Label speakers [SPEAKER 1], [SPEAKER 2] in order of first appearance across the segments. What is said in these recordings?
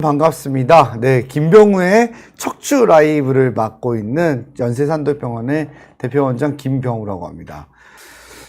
[SPEAKER 1] 반갑습니다. 네, 김병우의 척추 라이브를 맡고 있는 연세산도병원의 대표원장 김병우라고 합니다.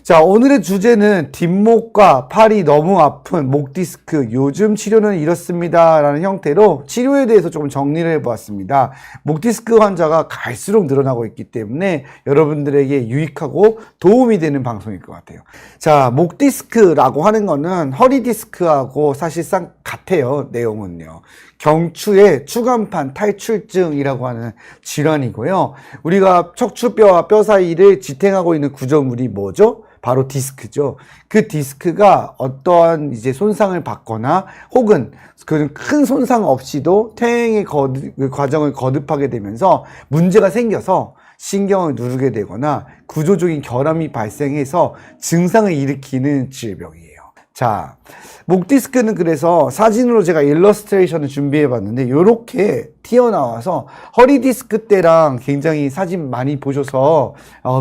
[SPEAKER 1] 자, 오늘의 주제는 뒷목과 팔이 너무 아픈 목 디스크, 요즘 치료는 이렇습니다 라는 형태로 치료에 대해서 조금 정리를 해보았습니다. 목 디스크 환자가 갈수록 늘어나고 있기 때문에 여러분들에게 유익하고 도움이 되는 방송일 것 같아요. 자, 목 디스크라고 하는 거는 허리 디스크하고 사실상 같아요. 내용은요. 경추의 추간판 탈출증이라고 하는 질환이고요. 우리가 척추뼈와 뼈 사이를 지탱하고 있는 구조물이 뭐죠? 바로 디스크죠. 그 디스크가 어떠한 이제 손상을 받거나 혹은 큰 손상 없이도 퇴행의 과정을 거듭하게 되면서 문제가 생겨서 신경을 누르게 되거나 구조적인 결함이 발생해서 증상을 일으키는 질병이에요. 자, 목 디스크는 그래서 사진으로 제가 일러스트레이션을 준비해 봤는데 이렇게 튀어나와서 허리 디스크 때랑 굉장히 사진 많이 보셔서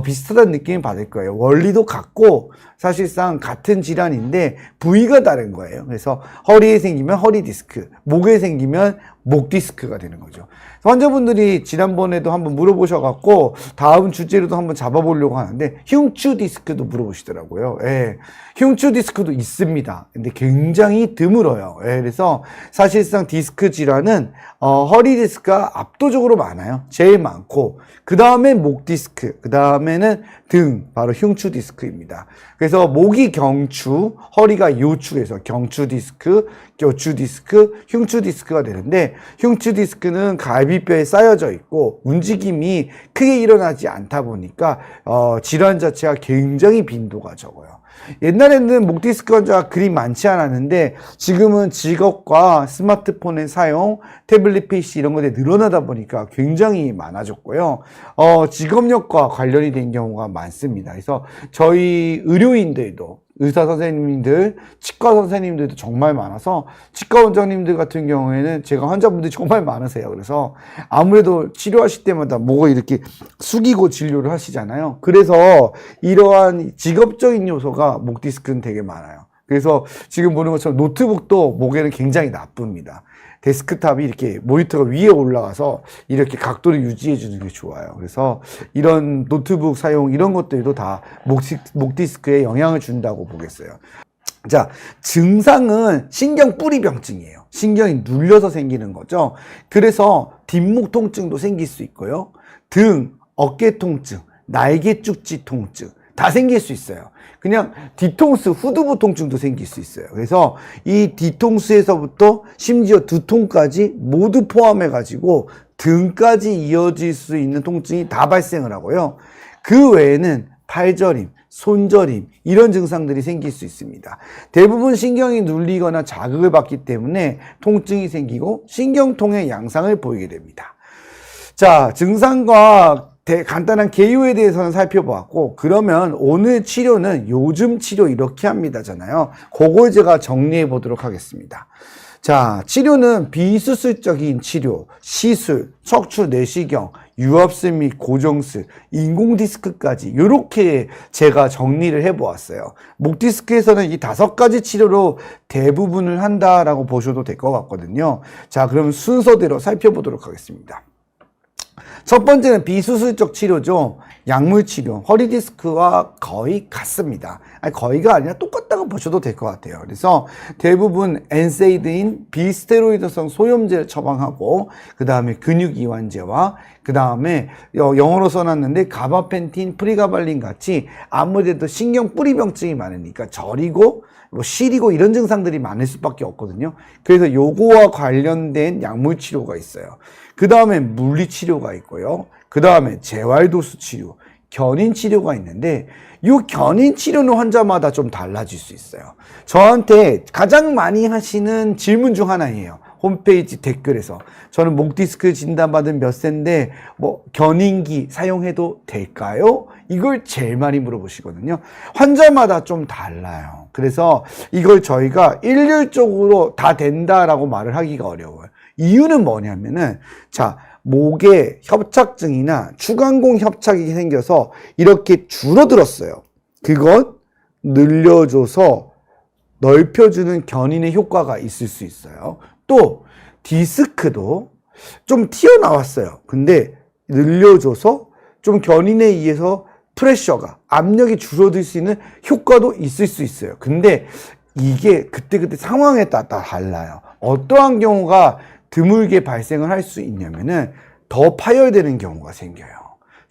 [SPEAKER 1] 비슷하다는 느낌을 받을 거예요. 원리도 같고 사실상 같은 질환인데 부위가 다른 거예요. 그래서 허리에 생기면 허리 디스크, 목에 생기면 목 디스크가 되는 거죠. 환자분들이 지난번에도 한번 물어보셔갖고 다음 주제로도 한번 잡아보려고 하는데 흉추 디스크도 물어보시더라고요. 예, 흉추 디스크도 있습니다. 근데 굉장히 드물어요. 예, 그래서 사실상 디스크 질환은 허리 디스크가 압도적으로 많아요. 제일 많고 그 다음에 목 디스크, 그 다음에는 등, 바로 흉추 디스크입니다. 그래서 목이 경추, 허리가 요추에서 경추 디스크, 요추 디스크, 흉추 디스크가 되는데 흉추 디스크는 갈비뼈에 쌓여져 있고 움직임이 크게 일어나지 않다 보니까 질환 자체가 굉장히 빈도가 적어요. 옛날에는 목 디스크 환자가 그리 많지 않았는데 지금은 직업과 스마트폰의 사용, 태블릿 PC 이런 것들이 늘어나다 보니까 굉장히 많아졌고요. 직업력과 관련이 된 경우가 많습니다. 그래서 저희 의료인들도 의사 선생님들, 치과 선생님들도 정말 많아서 치과 원장님들 같은 경우에는 제가 환자분들이 정말 많으세요. 그래서 아무래도 치료하실 때마다 목을 이렇게 숙이고 진료를 하시잖아요. 그래서 이러한 직업적인 요소가 목 디스크는 되게 많아요. 그래서 지금 보는 것처럼 노트북도 목에는 굉장히 나쁩니다. 데스크탑이 이렇게 모니터가 위에 올라가서 이렇게 각도를 유지해 주는 게 좋아요. 그래서 이런 노트북 사용 이런 것들도 다 목 디스크에 영향을 준다고 보겠어요. 자, 증상은 신경 뿌리병증이에요. 신경이 눌려서 생기는 거죠. 그래서 뒷목 통증도 생길 수 있고요. 등, 어깨 통증, 날개 쭉지 통증 다 생길 수 있어요. 그냥 뒤통수, 후두부 통증도 생길 수 있어요. 그래서 이 뒤통수에서부터 심지어 두통까지 모두 포함해가지고 등까지 이어질 수 있는 통증이 다 발생을 하고요. 그 외에는 팔저림, 손저림 이런 증상들이 생길 수 있습니다. 대부분 신경이 눌리거나 자극을 받기 때문에 통증이 생기고 신경통의 양상을 보이게 됩니다. 자, 증상과 간단한 개요에 대해서는 살펴보았고 그러면 오늘 치료는 요즘 치료 이렇게 합니다잖아요. 그걸 제가 정리해 보도록 하겠습니다. 자, 치료는 비수술적인 치료, 시술, 척추 내시경, 유압술 및 고정술, 인공 디스크까지 이렇게 제가 정리를 해보았어요. 목 디스크에서는 이 5가지 치료로 대부분을 한다라고 보셔도 될 것 같거든요. 자, 그럼 순서대로 살펴보도록 하겠습니다. 첫 번째는 비수술적 치료죠. 약물 치료, 허리 디스크와 거의 같습니다. 아니, 거의가 아니라 똑같다고 보셔도 될 것 같아요. 그래서 대부분 엔세이드인 비스테로이드성 소염제를 처방하고 그 다음에 근육이완제와 그 다음에 영어로 써놨는데 가바펜틴, 프리가발린 같이 아무래도 신경 뿌리병증이 많으니까 저리고 시리고 이런 증상들이 많을 수밖에 없거든요. 그래서 요거와 관련된 약물 치료가 있어요. 그 다음에 물리치료가 있고요. 그 다음에 재활도수 치료, 견인치료가 있는데 이 견인치료는 환자마다 좀 달라질 수 있어요. 저한테 가장 많이 하시는 질문 중 하나예요. 홈페이지 댓글에서 저는 목 디스크 진단받은 몇 세인데 견인기 사용해도 될까요? 이걸 제일 많이 물어보시거든요. 환자마다 좀 달라요. 그래서 이걸 저희가 일률적으로 다 된다라고 말을 하기가 어려워요. 이유는 뭐냐면은 자, 목에 협착증이나 추간공 협착이 생겨서 이렇게 줄어들었어요. 그건 늘려줘서 넓혀주는 견인의 효과가 있을 수 있어요. 또 디스크도 좀 튀어나왔어요. 근데 늘려줘서 좀 견인에 의해서 프레셔가, 압력이 줄어들 수 있는 효과도 있을 수 있어요. 근데 이게 그때그때 상황에 따라 달라요. 어떠한 경우가 드물게 발생을 할 수 있냐면은 더 파열되는 경우가 생겨요.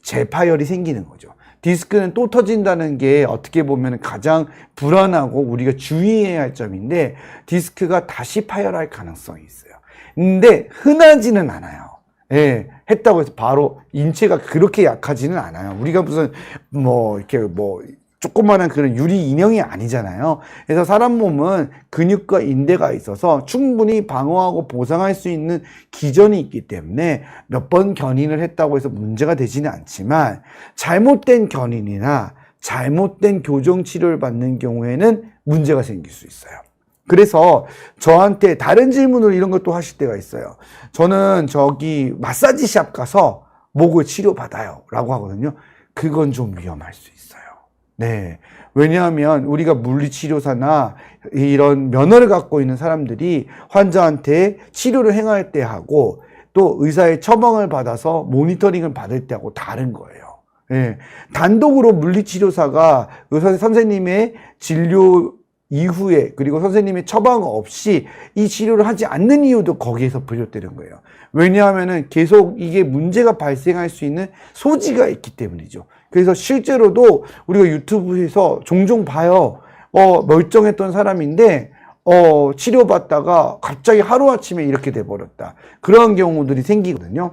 [SPEAKER 1] 재파열이 생기는 거죠. 디스크는 또 터진다는 게 어떻게 보면 가장 불안하고 우리가 주의해야 할 점인데, 디스크가 다시 파열할 가능성이 있어요. 근데 흔하지는 않아요. 예, 했다고 해서 바로 인체가 그렇게 약하지는 않아요. 우리가 무슨 이렇게 조그마한 그런 유리 인형이 아니잖아요. 그래서 사람 몸은 근육과 인대가 있어서 충분히 방어하고 보상할 수 있는 기전이 있기 때문에 몇 번 견인을 했다고 해서 문제가 되지는 않지만, 잘못된 견인이나 잘못된 교정 치료를 받는 경우에는 문제가 생길 수 있어요. 그래서 저한테 다른 질문을 이런 것도 하실 때가 있어요. 저는 마사지샵 가서 목을 치료받아요 라고 하거든요. 그건 좀 위험할 수 있어요. 네. 왜냐하면 우리가 물리치료사나 이런 면허를 갖고 있는 사람들이 환자한테 치료를 행할 때 하고 또 의사의 처방을 받아서 모니터링을 받을 때 하고 다른 거예요. 네. 단독으로 물리치료사가 의사 선생님의 진료 이후에, 그리고 선생님의 처방 없이 이 치료를 하지 않는 이유도 거기에서 비롯되는 거예요. 왜냐하면은 계속 이게 문제가 발생할 수 있는 소지가 있기 때문이죠. 그래서 실제로도 우리가 유튜브에서 종종 봐요. 멀쩡했던 사람인데 치료받다가 갑자기 하루아침에 이렇게 돼버렸다. 그런 경우들이 생기거든요.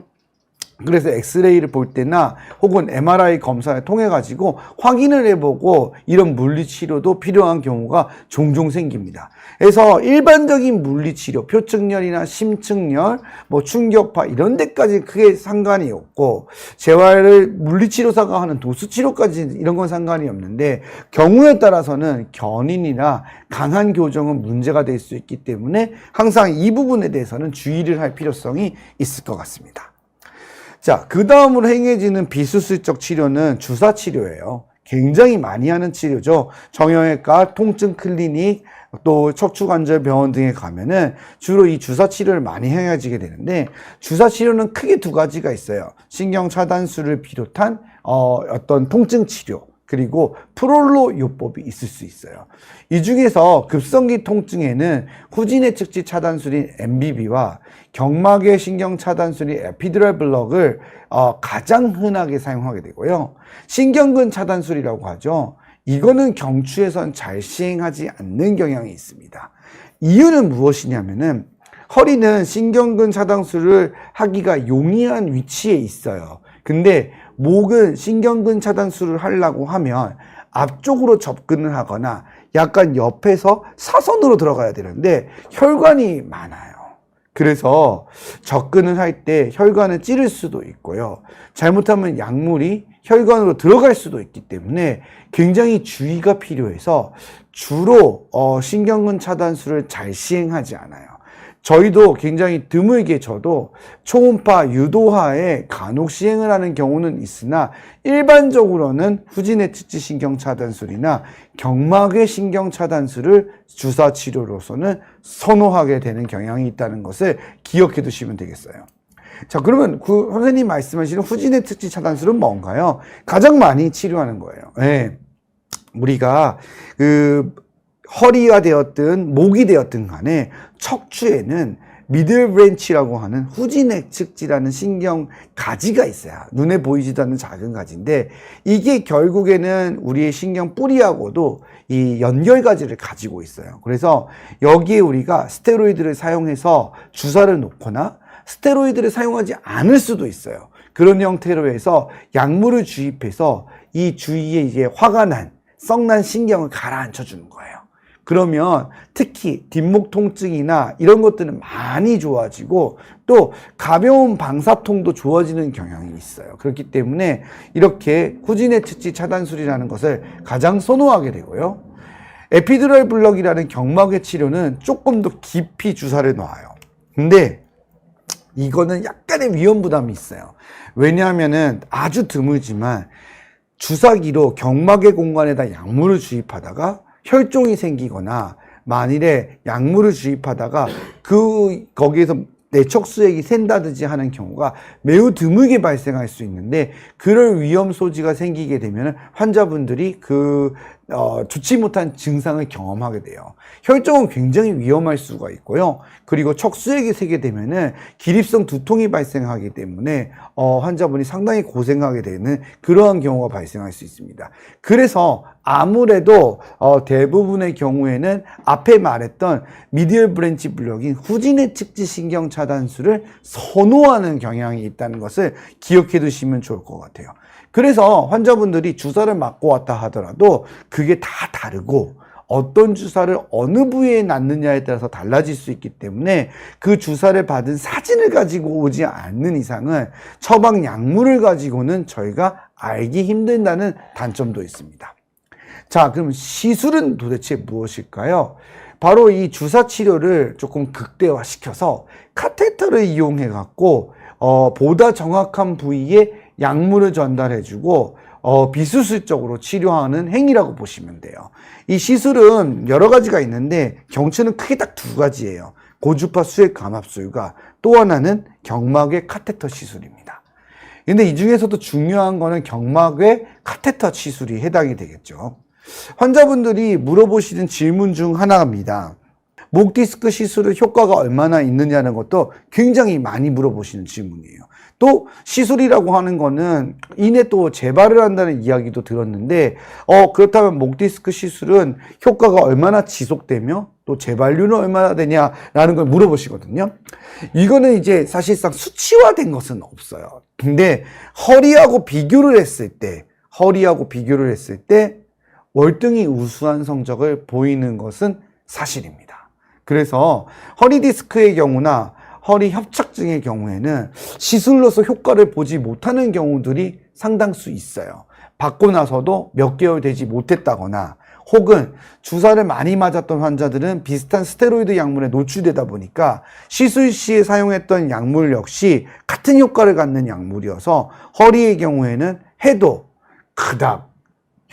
[SPEAKER 1] 그래서 엑스레이를 볼 때나 혹은 MRI 검사를 통해 가지고 확인을 해보고 이런 물리치료도 필요한 경우가 종종 생깁니다. 그래서 일반적인 물리치료, 표층열이나 심층열, 충격파 이런 데까지 크게 상관이 없고, 재활을 물리치료사가 하는 도수치료까지 이런 건 상관이 없는데, 경우에 따라서는 견인이나 강한 교정은 문제가 될 수 있기 때문에 항상 이 부분에 대해서는 주의를 할 필요성이 있을 것 같습니다. 자, 그 다음으로 행해지는 비수술적 치료는 주사치료예요. 굉장히 많이 하는 치료죠. 정형외과, 통증 클리닉, 또 척추관절병원 등에 가면은 주로 이 주사치료를 많이 행해지게 되는데, 주사치료는 크게 두 가지가 있어요. 신경차단술을 비롯한 어떤 통증치료, 그리고 프롤로 요법이 있을 수 있어요. 이 중에서 급성기 통증에는 후진의 측지 차단술인 MBB와 경막의 신경 차단술인 에피드럴 블럭을 가장 흔하게 사용하게 되고요. 신경근 차단술이라고 하죠. 이거는 경추에선 잘 시행하지 않는 경향이 있습니다. 이유는 무엇이냐면은, 허리는 신경근 차단술을 하기가 용이한 위치에 있어요. 근데 목은 신경근 차단술을 하려고 하면 앞쪽으로 접근을 하거나 약간 옆에서 사선으로 들어가야 되는데 혈관이 많아요. 그래서 접근을 할 때 혈관을 찌를 수도 있고요. 잘못하면 약물이 혈관으로 들어갈 수도 있기 때문에 굉장히 주의가 필요해서 주로 신경근 차단술을 잘 시행하지 않아요. 저희도 굉장히 드물게 저도 초음파 유도하에 간혹 시행을 하는 경우는 있으나, 일반적으로는 후진의 측지 신경 차단술이나 경막의 신경 차단술을 주사 치료로서는 선호하게 되는 경향이 있다는 것을 기억해 두시면 되겠어요. 자, 그러면 선생님 말씀하시는 후진의 측지 차단술은 뭔가요? 가장 많이 치료하는 거예요. 네. 우리가 허리가 되었든 목이 되었든 간에 척추에는 미들 브랜치라고 하는 후진의 측지라는 신경 가지가 있어요. 눈에 보이지도 않는 작은 가지인데, 이게 결국에는 우리의 신경 뿌리하고도 이 연결가지를 가지고 있어요. 그래서 여기에 우리가 스테로이드를 사용해서 주사를 놓거나 스테로이드를 사용하지 않을 수도 있어요. 그런 형태로 해서 약물을 주입해서 이 주위에 이제 화가 난, 썩난 신경을 가라앉혀 주는 거예요. 그러면 특히 뒷목 통증이나 이런 것들은 많이 좋아지고, 또 가벼운 방사통도 좋아지는 경향이 있어요. 그렇기 때문에 이렇게 후진의 측지 차단술이라는 것을 가장 선호하게 되고요. 에피드럴 블럭이라는 경막의 치료는 조금 더 깊이 주사를 놔요. 근데 이거는 약간의 위험 부담이 있어요. 왜냐하면은 아주 드물지만 주사기로 경막의 공간에다 약물을 주입하다가 혈종이 생기거나, 만일에 약물을 주입하다가 거기에서 내척수액이 샌다든지 하는 경우가 매우 드물게 발생할 수 있는데, 그럴 위험 소지가 생기게 되면 환자분들이 좋지 못한 증상을 경험하게 돼요. 혈종은 굉장히 위험할 수가 있고요. 그리고 척수액이 새게 되면은 기립성 두통이 발생하기 때문에 환자분이 상당히 고생하게 되는 그러한 경우가 발생할 수 있습니다. 그래서 아무래도 대부분의 경우에는 앞에 말했던 미디얼 브랜치 블록인 후진의 측지 신경 차단술을 선호하는 경향이 있다는 것을 기억해 두시면 좋을 것 같아요. 그래서 환자분들이 주사를 맞고 왔다 하더라도 그게 다 다르고, 어떤 주사를 어느 부위에 놨느냐에 따라서 달라질 수 있기 때문에 그 주사를 받은 사진을 가지고 오지 않는 이상은 처방 약물을 가지고는 저희가 알기 힘든다는 단점도 있습니다. 자, 그럼 시술은 도대체 무엇일까요? 바로 이 주사 치료를 조금 극대화시켜서 카테터를 이용해 갖고 보다 정확한 부위에 약물을 전달해주고 비수술적으로 치료하는 행위라고 보시면 돼요. 이 시술은 여러 가지가 있는데 경추는 크게 딱 두 가지예요. 고주파 수액 감압술과 또 하나는 경막외 카테터 시술입니다. 근데 이 중에서도 중요한 거는 경막외 카테터 시술이 해당이 되겠죠. 환자분들이 물어보시는 질문 중 하나입니다. 목 디스크 시술의 효과가 얼마나 있느냐는 것도 굉장히 많이 물어보시는 질문이에요. 또 시술이라고 하는 거는 이내 또 재발을 한다는 이야기도 들었는데, 그렇다면 목 디스크 시술은 효과가 얼마나 지속되며 또 재발률은 얼마나 되냐라는 걸 물어보시거든요. 이거는 이제 사실상 수치화된 것은 없어요. 근데 허리하고 비교를 했을 때 월등히 우수한 성적을 보이는 것은 사실입니다. 그래서 허리 디스크의 경우나 허리 협착증의 경우에는 시술로서 효과를 보지 못하는 경우들이 상당수 있어요. 받고 나서도 몇 개월 되지 못했다거나, 혹은 주사를 많이 맞았던 환자들은 비슷한 스테로이드 약물에 노출되다 보니까 시술 시에 사용했던 약물 역시 같은 효과를 갖는 약물이어서 허리의 경우에는 해도 그닥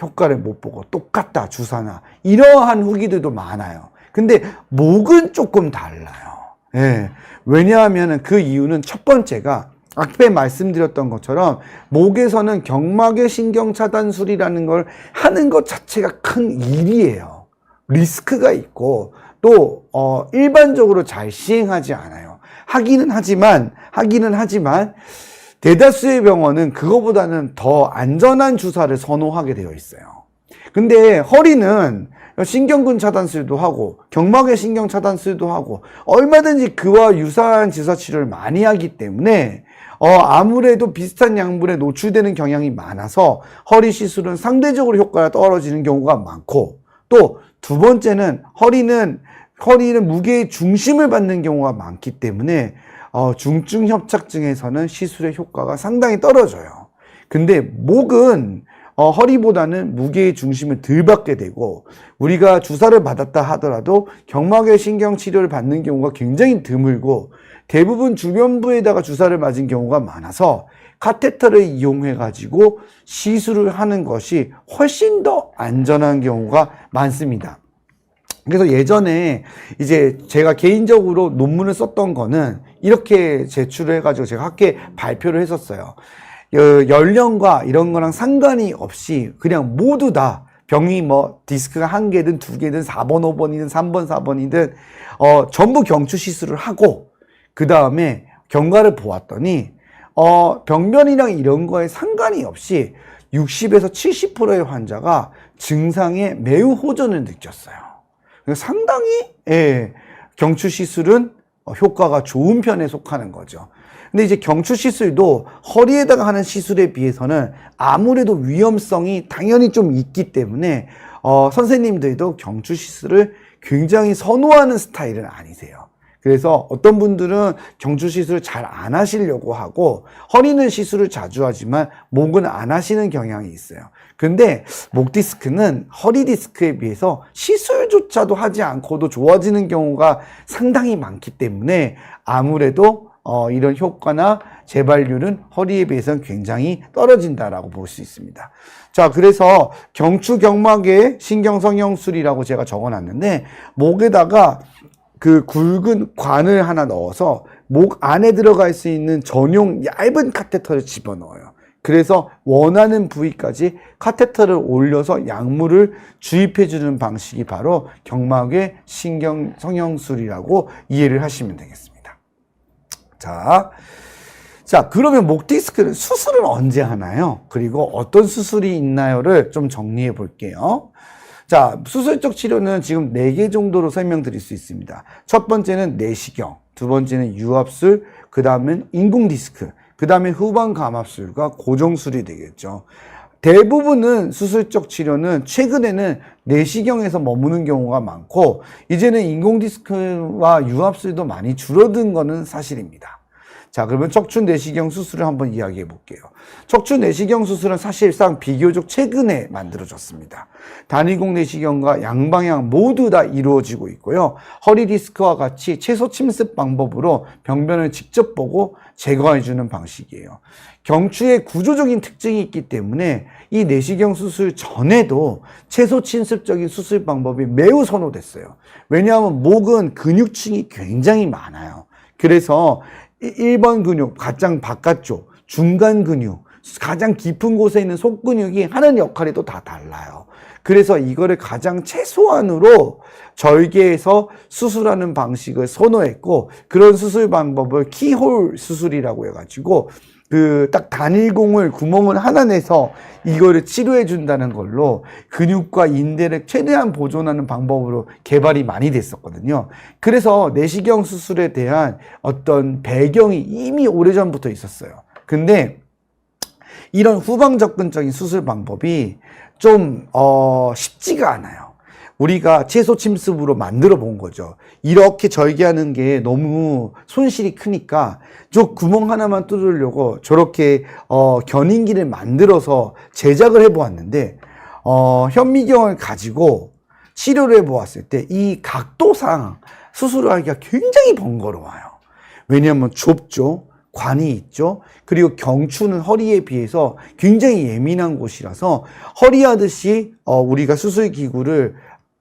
[SPEAKER 1] 효과를 못 보고 똑같다, 주사나, 이러한 후기들도 많아요. 근데 목은 조금 달라요. 예. 왜냐하면 그 이유는 첫 번째가 앞에 말씀드렸던 것처럼 목에서는 경막외 신경 차단술이라는 걸 하는 것 자체가 큰 일이에요. 리스크가 있고 또 일반적으로 잘 시행하지 않아요. 하기는 하지만 대다수의 병원은 그거보다는 더 안전한 주사를 선호하게 되어 있어요. 근데 허리는 신경근 차단술도 하고 경막외 신경 차단술도 하고 얼마든지 그와 유사한 주사 치료를 많이 하기 때문에 아무래도 비슷한 약물에 노출되는 경향이 많아서 허리 시술은 상대적으로 효과가 떨어지는 경우가 많고, 또 두 번째는 허리는 무게의 중심을 받는 경우가 많기 때문에 중증 협착증에서는 시술의 효과가 상당히 떨어져요. 근데 목은 허리보다는 무게의 중심을 덜 받게 되고, 우리가 주사를 받았다 하더라도 경막외 신경 치료를 받는 경우가 굉장히 드물고 대부분 주변부에다가 주사를 맞은 경우가 많아서 카테터를 이용해 가지고 시술을 하는 것이 훨씬 더 안전한 경우가 많습니다. 그래서 예전에 이제 제가 개인적으로 논문을 썼던 거는 이렇게 제출을 해가지고 제가 학회에 발표를 했었어요. 연령과 이런 거랑 상관이 없이 그냥 모두 다 병이 디스크가 1개든 2개든 4번, 5번이든 3번, 4번이든 전부 경추 시술을 하고 그 다음에 경과를 보았더니 병변이랑 이런 거에 상관이 없이 60에서 70%의 환자가 증상에 매우 호전을 느꼈어요. 상당히 경추 시술은 효과가 좋은 편에 속하는 거죠. 근데 이제 경추 시술도 허리에다가 하는 시술에 비해서는 아무래도 위험성이 당연히 좀 있기 때문에 선생님들도 경추 시술을 굉장히 선호하는 스타일은 아니세요. 그래서 어떤 분들은 경추 시술을 잘 안 하시려고 하고 허리는 시술을 자주 하지만 목은 안 하시는 경향이 있어요. 근데 목 디스크는 허리 디스크에 비해서 시술조차도 하지 않고도 좋아지는 경우가 상당히 많기 때문에 아무래도 이런 효과나 재발률은 허리에 비해서는 굉장히 떨어진다라고 볼 수 있습니다. 자, 그래서 경추 경막외 신경성형술이라고 제가 적어놨는데 목에다가 그 굵은 관을 하나 넣어서 목 안에 들어갈 수 있는 전용 얇은 카테터를 집어넣어요. 그래서 원하는 부위까지 카테터를 올려서 약물을 주입해주는 방식이 바로 경막의 신경 성형술이라고 이해를 하시면 되겠습니다. 자, 그러면 목 디스크는 수술은 언제 하나요? 그리고 어떤 수술이 있나요를 좀 정리해 볼게요. 자, 수술적 치료는 지금 4개 정도로 설명드릴 수 있습니다. 첫 번째는 내시경, 두 번째는 유압술, 그 다음은 인공 디스크, 그 다음에 후방 감압술과 고정술이 되겠죠. 대부분은 수술적 치료는 최근에는 내시경에서 머무는 경우가 많고, 이제는 인공 디스크와 유압술도 많이 줄어든 거는 사실입니다. 자, 그러면 척추 내시경 수술을 한번 이야기해 볼게요. 척추 내시경 수술은 사실상 비교적 최근에 만들어졌습니다. 단위공 내시경과 양방향 모두 다 이루어지고 있고요. 허리 디스크와 같이 채소 침습 방법으로 병변을 직접 보고 제거해 주는 방식이에요. 경추의 구조적인 특징이 있기 때문에 이 내시경 수술 전에도 채소 침습적인 수술 방법이 매우 선호됐어요. 왜냐하면 목은 근육층이 굉장히 많아요. 그래서 1번 근육, 가장 바깥쪽, 중간 근육, 가장 깊은 곳에 있는 속근육이 하는 역할이 또 다 달라요. 그래서 이거를 가장 최소한으로 절개해서 수술하는 방식을 선호했고, 그런 수술 방법을 키홀 수술이라고 해가지고 딱 단일공을 구멍을 하나 내서 이거를 치료해 준다는 걸로 근육과 인대를 최대한 보존하는 방법으로 개발이 많이 됐었거든요. 그래서 내시경 수술에 대한 어떤 배경이 이미 오래전부터 있었어요. 근데 이런 후방 접근적인 수술 방법이 좀 쉽지가 않아요. 우리가 채소 침습으로 만들어 본 거죠. 이렇게 절개하는 게 너무 손실이 크니까 저 구멍 하나만 뚫으려고 저렇게 견인기를 만들어서 제작을 해보았는데, 현미경을 가지고 치료를 해보았을 때 이 각도상 수술을 하기가 굉장히 번거로워요. 왜냐하면 좁죠. 관이 있죠. 그리고 경추는 허리에 비해서 굉장히 예민한 곳이라서 허리하듯이 우리가 수술기구를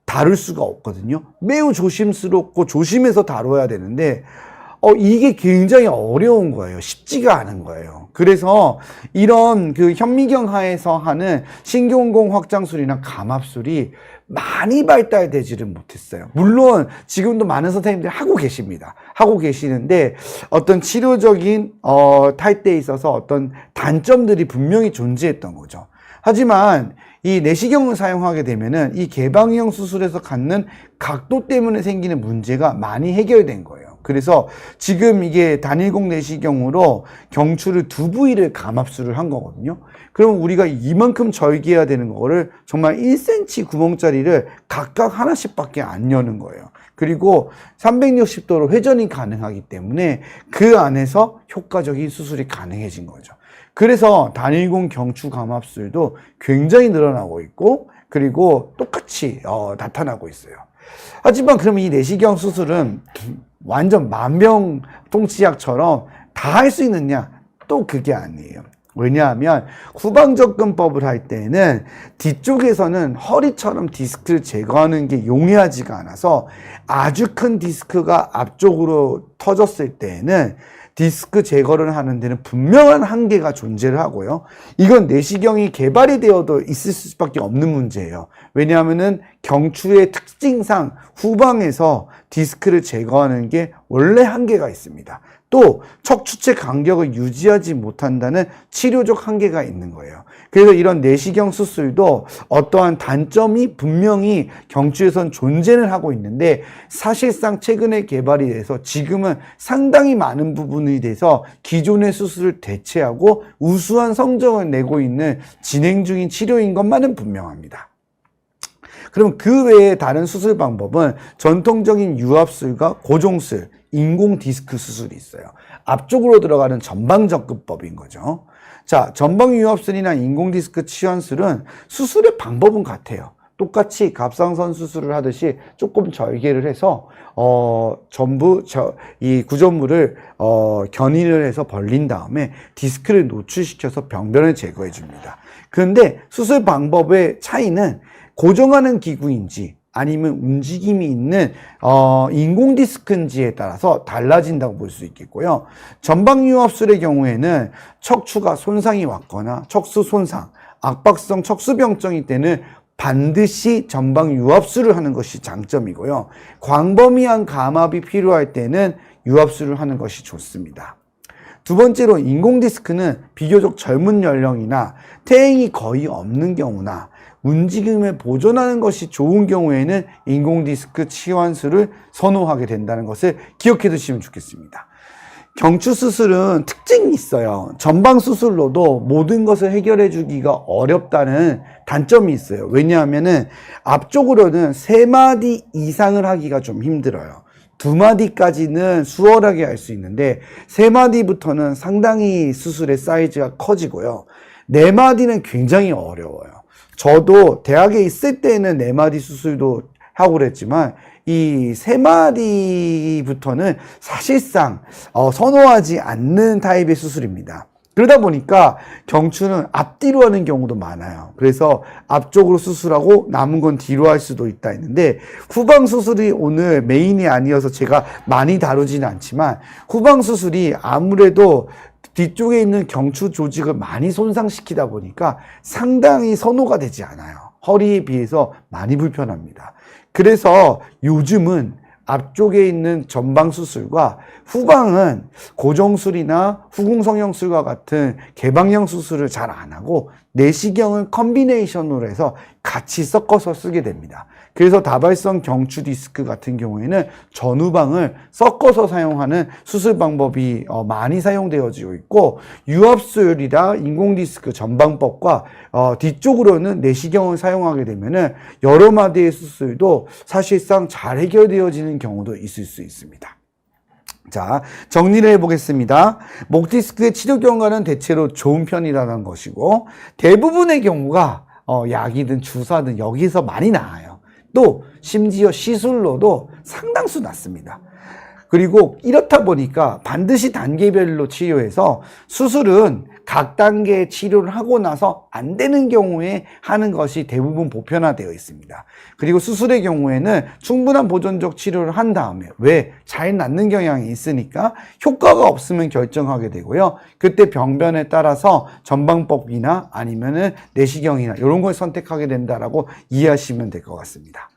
[SPEAKER 1] 다룰 수가 없거든요. 매우 조심스럽고 조심해서 다뤄야 되는데 이게 굉장히 어려운 거예요. 쉽지가 않은 거예요. 그래서 이런 그 현미경 하에서 하는 신경공 확장술이나 감압술이 많이 발달되지를 못했어요. 물론 지금도 많은 선생님들이 하고 계십니다. 하고 계시는데 어떤 치료적인 탈때에 있어서 어떤 단점들이 분명히 존재했던 거죠. 하지만 이 내시경을 사용하게 되면은 이 개방형 수술에서 갖는 각도 때문에 생기는 문제가 많이 해결된 거예요. 그래서 지금 이게 단일공 내시경으로 경추를 두 부위를 감압술을 한 거거든요. 그럼 우리가 이만큼 절개해야 되는 거를 정말 1cm 구멍짜리를 각각 하나씩밖에 안 여는 거예요. 그리고 360도로 회전이 가능하기 때문에 그 안에서 효과적인 수술이 가능해진 거죠. 그래서 단일공 경추 감압술도 굉장히 늘어나고 있고, 그리고 똑같이 나타나고 있어요. 하지만 그럼 이 내시경 수술은 완전 만병통치약처럼 다 할 수 있느냐? 또 그게 아니에요. 왜냐하면 후방 접근법을 할 때는 뒤쪽에서는 허리처럼 디스크를 제거하는 게 용이하지가 않아서 아주 큰 디스크가 앞쪽으로 터졌을 때에는 디스크 제거를 하는 데는 분명한 한계가 존재를 하고요. 이건 내시경이 개발이 되어도 있을 수밖에 없는 문제예요. 왜냐하면은 경추의 특징상 후방에서 디스크를 제거하는 게 원래 한계가 있습니다. 또 척추체 간격을 유지하지 못한다는 치료적 한계가 있는 거예요. 그래서 이런 내시경 수술도 어떠한 단점이 분명히 경추에선 존재를 하고 있는데, 사실상 최근에 개발이 돼서 지금은 상당히 많은 부분이 돼서 기존의 수술을 대체하고 우수한 성적을 내고 있는 진행 중인 치료인 것만은 분명합니다. 그럼 그 외에 다른 수술 방법은 전통적인 유압술과 고정술, 인공 디스크 수술이 있어요. 앞쪽으로 들어가는 전방 접근법인 거죠. 자, 전방 유압술이나 인공 디스크 치환술은 수술의 방법은 같아요. 똑같이 갑상선 수술을 하듯이 조금 절개를 해서 전부 이 구조물을 견인을 해서 벌린 다음에 디스크를 노출시켜서 병변을 제거해 줍니다. 그런데 수술 방법의 차이는 고정하는 기구인지 아니면 움직임이 있는 인공 디스크인지에 따라서 달라진다고 볼 수 있겠고요. 전방 유압술의 경우에는 척추가 손상이 왔거나 척수 손상, 압박성 척수병증일 때는 반드시 전방 유압술을 하는 것이 장점이고요. 광범위한 감압이 필요할 때는 유압술을 하는 것이 좋습니다. 두 번째로 인공 디스크는 비교적 젊은 연령이나 퇴행이 거의 없는 경우나 움직임을 보존하는 것이 좋은 경우에는 인공 디스크 치환술을 선호하게 된다는 것을 기억해 두시면 좋겠습니다. 경추 수술은 특징이 있어요. 전방 수술로도 모든 것을 해결해 주기가 어렵다는 단점이 있어요. 왜냐하면은 앞쪽으로는 3마디 이상을 하기가 좀 힘들어요. 2마디까지는 수월하게 할 수 있는데 3마디부터는 상당히 수술의 사이즈가 커지고요. 4마디는 굉장히 어려워요. 저도 대학에 있을 때는 4마디 수술도 하고 그랬지만 이 3마디부터는 사실상 선호하지 않는 타입의 수술입니다. 그러다 보니까 경추는 앞뒤로 하는 경우도 많아요. 그래서 앞쪽으로 수술하고 남은 건 뒤로 할 수도 있다 했는데 후방 수술이 오늘 메인이 아니어서 제가 많이 다루지는 않지만 후방 수술이 아무래도 뒤쪽에 있는 경추 조직을 많이 손상시키다 보니까 상당히 선호가 되지 않아요. 허리에 비해서 많이 불편합니다. 그래서 요즘은 앞쪽에 있는 전방 수술과 후방은 고정술이나 후궁성형술과 같은 개방형 수술을 잘 안 하고 내시경을 컨비네이션으로 해서 같이 섞어서 쓰게 됩니다. 그래서 다발성 경추 디스크 같은 경우에는 전후방을 섞어서 사용하는 수술 방법이 많이 사용되어지고 있고 유압술이나 인공 디스크 전방법과 뒤쪽으로는 내시경을 사용하게 되면은 여러 마디의 수술도 사실상 잘 해결되어지는 경우도 있을 수 있습니다. 자, 정리를 해보겠습니다. 목 디스크의 치료 경과는 대체로 좋은 편이라는 것이고 대부분의 경우가 약이든 주사든 여기서 많이 나아요. 또 심지어 시술로도 상당수 낫습니다. 그리고 이렇다 보니까 반드시 단계별로 치료해서 수술은 각 단계의 치료를 하고 나서 안 되는 경우에 하는 것이 대부분 보편화되어 있습니다. 그리고 수술의 경우에는 충분한 보존적 치료를 한 다음에 왜 잘 낫는 경향이 있으니까 효과가 없으면 결정하게 되고요. 그때 병변에 따라서 전방법이나 아니면은 내시경이나 이런 걸 선택하게 된다라고 이해하시면 될 것 같습니다.